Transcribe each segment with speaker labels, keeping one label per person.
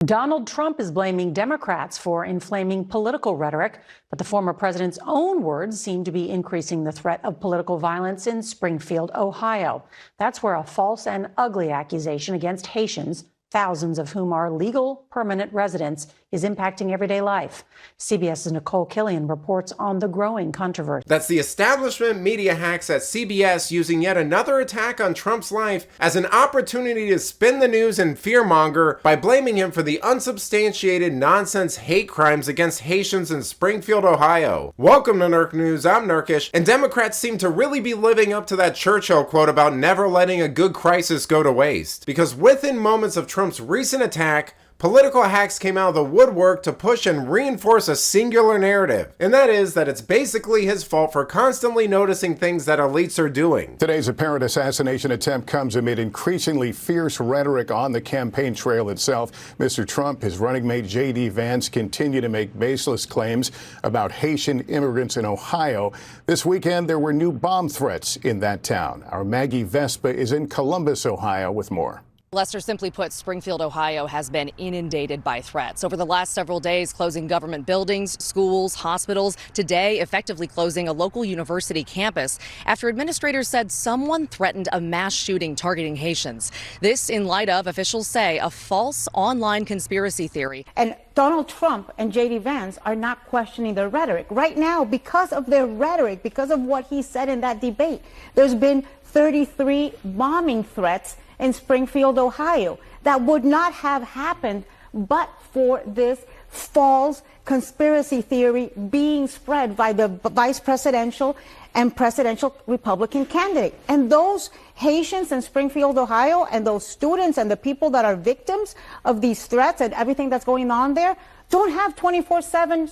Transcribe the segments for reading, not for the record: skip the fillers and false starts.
Speaker 1: Donald Trump is blaming Democrats for inflaming political rhetoric, but the former president's own words seem to be increasing the threat of political violence in Springfield, Ohio. That's where a false and ugly accusation against Haitians, thousands of whom are legal permanent residents, is impacting everyday life. CBS's Nicole Killian reports on the growing controversy.
Speaker 2: That's the establishment media hacks at CBS using yet another attack on Trump's life as an opportunity to spin the news and fearmonger by blaming him for the unsubstantiated nonsense hate crimes against Haitians in Springfield, Ohio. Welcome to Nerk News, I'm Nerkish, and Democrats seem to really be living up to that Churchill quote about never letting a good crisis go to waste. Because within moments of Trump's recent attack, political hacks came out of the woodwork to push and reinforce a singular narrative, and that is that it's basically his fault for constantly noticing things that elites are doing.
Speaker 3: Today's apparent assassination attempt comes amid increasingly fierce rhetoric on the campaign trail itself. Mr. Trump, his running mate J.D. Vance continue to make baseless claims about Haitian immigrants in Ohio. This weekend, there were new bomb threats in that town. Our Maggie Vespa is in Columbus, Ohio, with more.
Speaker 4: Lester, simply put, Springfield, Ohio has been inundated by threats. Over the last several days, closing government buildings, schools, hospitals, today effectively closing a local university campus after administrators said someone threatened a mass shooting targeting Haitians. This in light of, officials say, a false online conspiracy theory.
Speaker 5: And Donald Trump and J.D. Vance are not questioning their rhetoric. Right now, because of their rhetoric, because of what he said in that debate, there's been 33 bombing threats in Springfield, Ohio, that would not have happened but for this false conspiracy theory being spread by the vice presidential and presidential Republican candidate. And those Haitians in Springfield, Ohio, and those students and the people that are victims of these threats and everything that's going on there don't have 24/7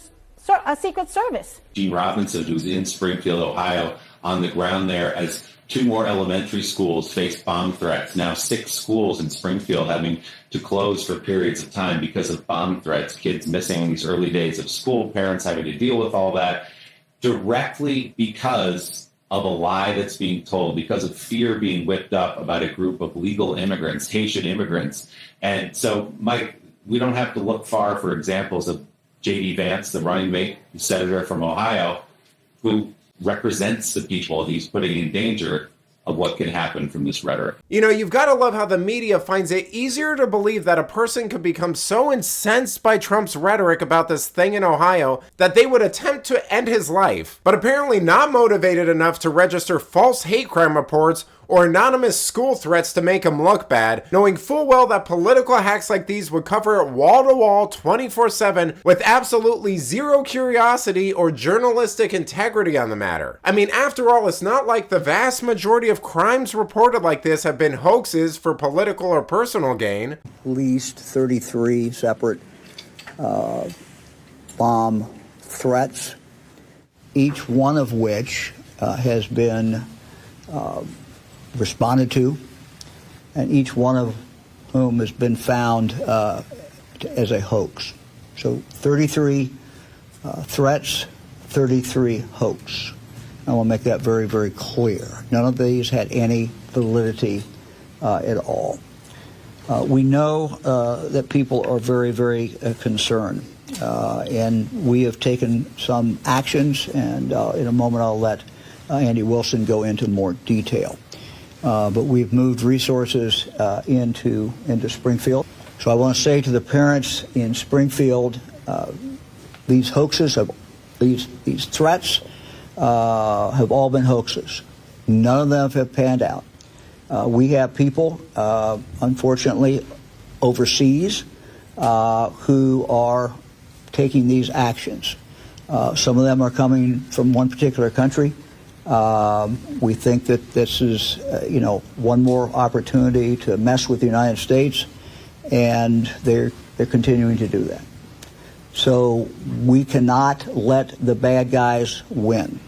Speaker 5: Secret Service.
Speaker 6: Gene Robinson, who's in Springfield, Ohio, on the ground there as 2 more elementary schools face bomb threats. Now 6 schools in Springfield having to close for periods of time because of bomb threats, kids missing these early days of school, parents having to deal with all that directly because of a lie that's being told, because of fear being whipped up about a group of legal immigrants, Haitian immigrants. And so, Mike, we don't have to look far for examples of J.D. Vance, the running mate senator from Ohio, who represents the people he's putting in danger of what can happen from this rhetoric.
Speaker 2: You know, you've got to love how the media finds it easier to believe that a person could become so incensed by Trump's rhetoric about this thing in Ohio that they would attempt to end his life, but apparently not motivated enough to register false hate crime reports or anonymous school threats to make him look bad, knowing full well that political hacks like these would cover it wall-to-wall 24/7 with absolutely zero curiosity or journalistic integrity on the matter. I mean, after all, it's not like the vast majority of crimes reported like this have been hoaxes for political or personal gain.
Speaker 7: At least 33 separate bomb threats, each one of which has been responded to, and each one of whom has been found as a hoax. So 33 threats, 33 hoax. I want to make that very, very clear. None of these had any validity at all. We know that people are very, very concerned, and we have taken some actions, and in a moment I'll let Andy Wilson go into more detail. But we've moved resources into Springfield. So I want to say to the parents in Springfield, these hoaxes, these threats have all been hoaxes. None of them have panned out. We have people, unfortunately, overseas who are taking these actions. Some of them are coming from one particular country. We think that this is, one more opportunity to mess with the United States, and they're continuing to do that. So we cannot let the bad guys win.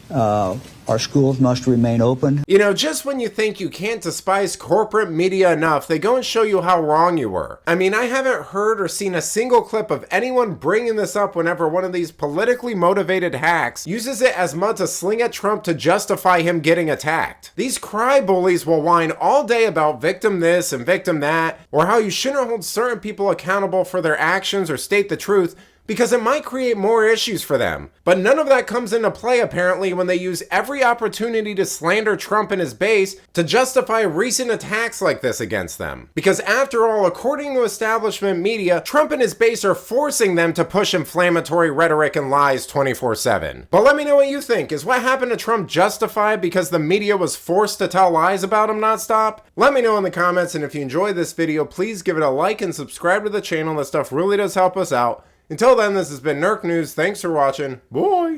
Speaker 7: Our Our schools must remain open.
Speaker 2: You know, just when you think you can't despise corporate media enough, they go and show you how wrong you were. I mean, I haven't heard or seen a single clip of anyone bringing this up whenever one of these politically motivated hacks uses it as mud to sling at Trump to justify him getting attacked. These cry bullies will whine all day about victim this and victim that, or how you shouldn't hold certain people accountable for their actions or state the truth, because it might create more issues for them. But none of that comes into play apparently when they use every opportunity to slander Trump and his base to justify recent attacks like this against them. Because after all, according to establishment media, Trump and his base are forcing them to push inflammatory rhetoric and lies 24/7. But let me know what you think. Is what happened to Trump justified because the media was forced to tell lies about him nonstop? Let me know in the comments, and if you enjoyed this video, please give it a like and subscribe to the channel. That stuff really does help us out. Until then, this has been Nerk News. Thanks for watching. Bye!